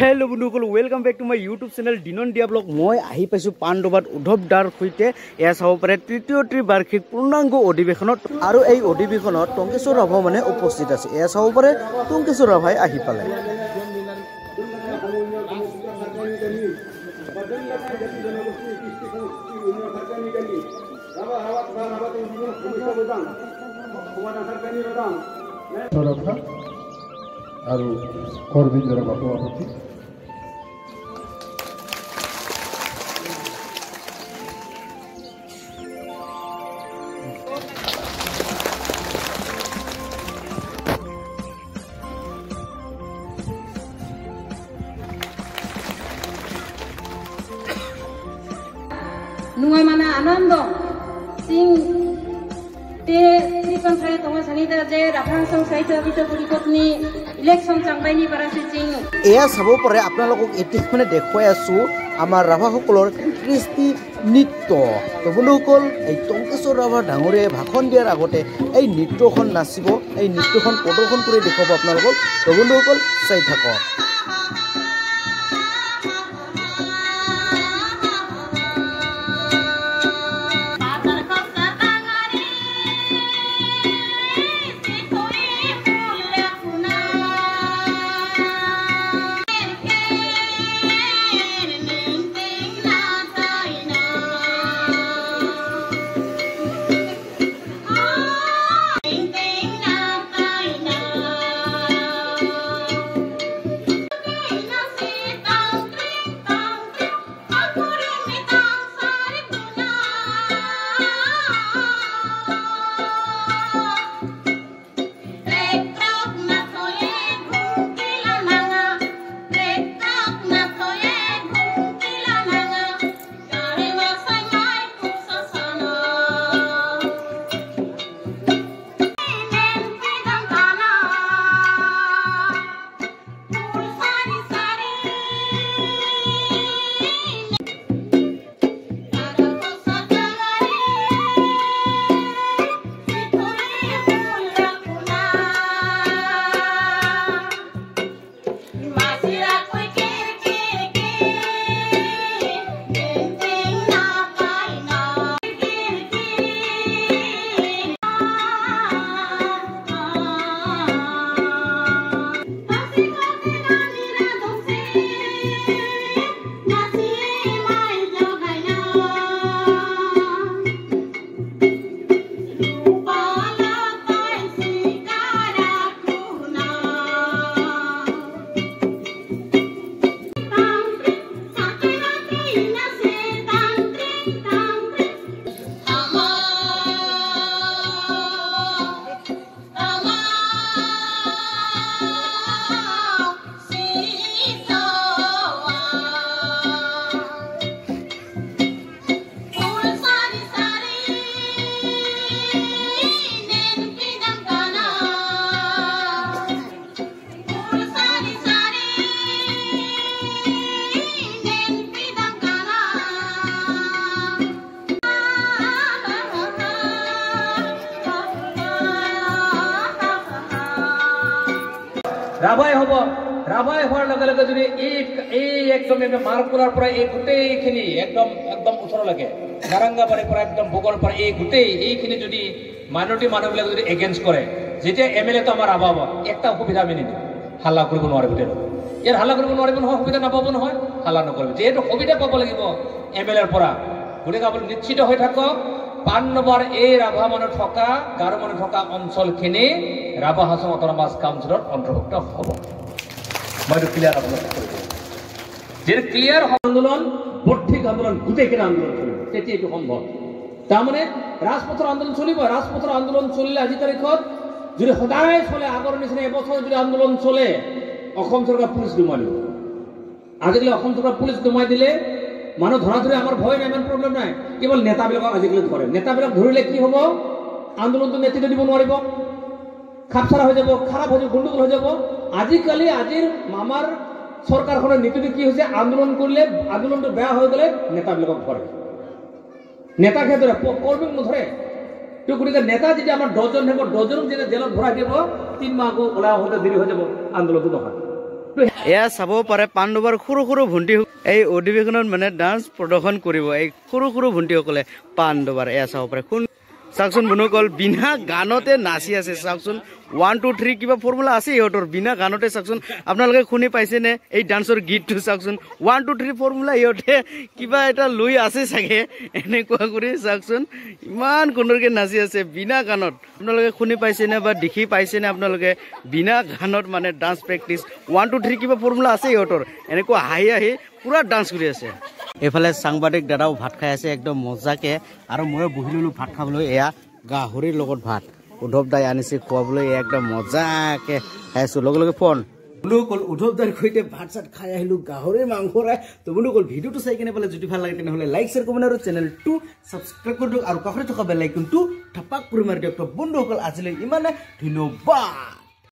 Hello बंधुসকল welcome back to my YouTube channel दिनन दिया ब्लॉग मैं आহি পাইছো পাণ্ডবাত উদ্ধৱ দাৰ সৈতে এয়া চাব পাৰে তৃতীয় বাৰ্ষিক পূৰ্ণাংগ অধিৱেশনত আৰু এই অধিৱেশনত টংকেশ্বৰ ৰাভা মানে উপস্থিত আছে এয়া চাব পাৰে টংকেশ্বৰ ৰাভাই আহি পালে আৰু কৰবিন্দৰ বাপুৱাপতি নুৱাই মানে আনন্দ সিং তে সিকন সাই তমা সানিদা যে ৰাফাংসং সাইতে অবিত পৰিকতনি ইলেকশন চাংবাইনি পাৰাসি সিং এয়া চাব পাৰে আপোনালোকক এতিয়া মানে দেখুৱাই আছো আমাৰ ৰাভাসকলৰ কৃষ্টি নৃত্য তো বন্ধুসকল এই টংকেশ্বৰ ৰাভা ডাঙৰীয়াই ভাষণ দিয়াৰ আগতে এই নৃত্যখন নাচিব এই নৃত্যখন প্ৰদৰ্শন কৰি দেখুৱাব আপোনালোকক তো বন্ধুসকল চাই থাকক রাভাই হব রাভাই হওয়ার লগে লগে যদি এই একদম মার্ক করার পরে এই গোটেইখিনি একদম একদম ওচৰ লাগে নাৰাংগাবাৰীৰ পৰা একদম ভোগৰ পৰা এই গোটেই এইখিনি যদি মাইনৰিটি মানুহবিলাক যদি এগেইনষ্ট কৰে যেতিয়া এমএলএ তো আমাৰ আবাব একটা অসুবিধা আমি নিদিওঁ হাল্লা কৰিব নোৱাৰিব তেওঁ ইয়াৰ হাল্লা কৰিব নোৱাৰিব নহয় সুবিধা নাপাব নহয় হাল্লা নকৰিব যেহেতু সুবিধা পাব লাগিব এমএলএৰ পৰা গতিকে আপুনি নিশ্চিত হৈ থাকক 5 নম্বৰ এই ৰাভা মানুহ থকা গাৰো মানুহ থকা অঞ্চলখিনি ৰাভা হাছং অট'নমাছ কাউন্সিলত অন্তৰ্ভুক্ত হ'ব মই ক্লিয়াৰ আপোনাক কৈ দিওঁ যে ক্লিয়াৰ আন্দোলন বৰ্ধিক আন্দোলন গোটেইখিনি আন্দোলন চলিব তেতিয়া এইটো সম্ভৱ তাৰমানে ৰাজপথৰ আন্দোলন চলিব ৰাজপথৰ আন্দোলন চলিলে আজি তাৰিখত যদি সদায় চলে আগৰ নিচিনা এবছৰ যদি আন্দোলন চলে অসম চৰকাৰ পুলিচ দমাই দিব আজিকালি অসম চৰকাৰ পুলিচ দমাই দিলে মানুহ ধৰা ধৰি আমাৰ ভয় নাই ইমান প্ৰব্লেম নাই কেৱল নেতাবিলাকক আজিকালি ধৰে নেতাবিলাক ধৰিলে কি হ'ব আন্দোলনটো নেতৃত্ব দিব নোৱাৰিব খাপছাৰা হৈ যাব খাৰাপ হৈ যাব গণ্ডগোল হৈ যাব আজিকালি আজিৰ আমাৰ চৰকাৰখনৰ নীতিটো কি হৈছে আন্দোলন কৰিলে আন্দোলনটো বেয়া হৈ গ'লে নেতাবিলাকক ধৰে নেতা ক্ষেত্ৰে কৰ্মী নধৰে তো গতিকে নেতা যদি আমাৰ 10 জন থাকব 10 জনক যদি জেলত ভৰাই দিব 3 মাহ ওলা হতে দেৰি হৈ যাব আন্দোলনটো নহয় তো এয়া চাব পাৰে পাণ্ডৱৰ সৰু সৰু ভণ্টি এই অধিৱেশনত মানে ডান্স প্ৰদৰ্শন কৰিব এই সৰু সৰু ভণ্টিসকলে পাণ্ডৱৰ এয়া চাব পাৰে কোন চাওকচোন বন্ধুসকল বিনা গানতে নাচি আছে চাওকচোন 1 2 3 কিবা ফৰ্মুলা আছে ইহঁতৰ বিনা গানতে চাওকচোন আপোনালোকে শুনি পাইছেনে এই ডান্সৰ গীতটো চাওকচোন 1 2 3 ফৰ্মুলা ইহঁতে কিবা এটা লৈ আছে চাগে এনেকুৱা কৰি চাওকচোন ইমান সুন্দৰকৈ নাচি আছে বিনা গানত আপোনালোকে শুনি পাইছেনে বা দেখি পাইছেনে আপোনালোকে বিনা গানত মানে ডান্স প্ৰেক্টিচ 1 2 3 কিবা ফৰ্মুলা আছে ইহঁতৰ এনেকুৱা হাঁহি হাঁহি পুৰা ডান্স কৰি আছে এইফালে সাংবাদিক দাদাও ভাত খাই আছে একদম মজাকে আৰু ময়ো বহি ললো ভাত খাবলৈ এয়া গাহৰিৰ লগত ভাত উদ্ধৱ দাই আনিছে খোৱাবলৈ একদম মজাকে খাই আছো লগে লগে ফোন বন্ধুসকল উদ্ধৱ দাৰ সৈতে ভাত চাত খাই আহিলো গাহৰিৰ মাংসৰে তো বন্ধুসকল ভিডিঅ'টো চাই কেনে পালে যদি ভাল লাগে তেনেহ'লে লাইক শ্বেয়াৰ কমেণ্ট আৰু চেনেলটো ছাবস্ক্ৰাইব কৰি দিয়ক আৰু কাষতে থকা বেল আইকনটো ঠাপাক কৰি মাৰি দিয়ক তো বন্ধুসকল আজিলৈ ইমানে ধন্যবাদ।